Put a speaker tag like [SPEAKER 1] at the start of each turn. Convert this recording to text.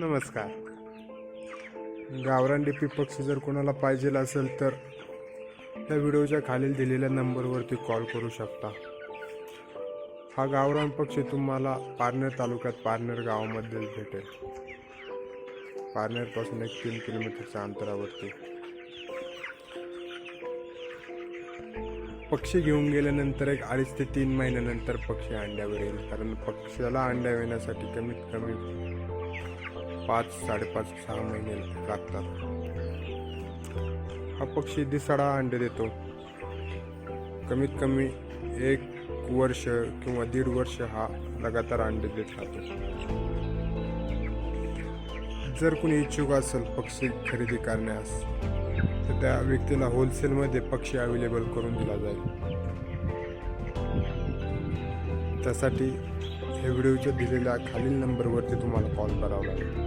[SPEAKER 1] नमस्कार. गावरान डीपी पक्षी जर कोणाला पाहिजे असेल तर त्या व्हिडिओच्या खालील दिलेल्या नंबरवरती कॉल करू शकता. हा गावरान पक्षी तुम्हाला पारनेर तालुक्यात पारनेर गावामध्ये भेटेल. पारनेरपासून 3 किलोमीटरच्या अंतरावरती. पक्षी घेऊन गेल्यानंतर 2.5 ते 3 महिन्यानंतर पक्षी अंड्यावर येईल. कारण पक्षाला अंड्या येण्यासाठी कमीत कमी 5, 5.5, 6 महिने लागतात. हा पक्षी दिसाडा अंडे देतो. कमीत कमी 1 वर्ष किंवा 1.5 वर्ष हा लगातार अंडे देत राहतो. जर कोणी इच्छुक असेल पक्षी खरेदी करण्यास तर त्या व्यक्तीला होलसेलमध्ये पक्षी अवेलेबल करून दिला जाईल. त्यासाठी हे व्हिडिओच्या दिलेल्या खालील नंबरवरती तुम्हाला कॉल करावा लागेल.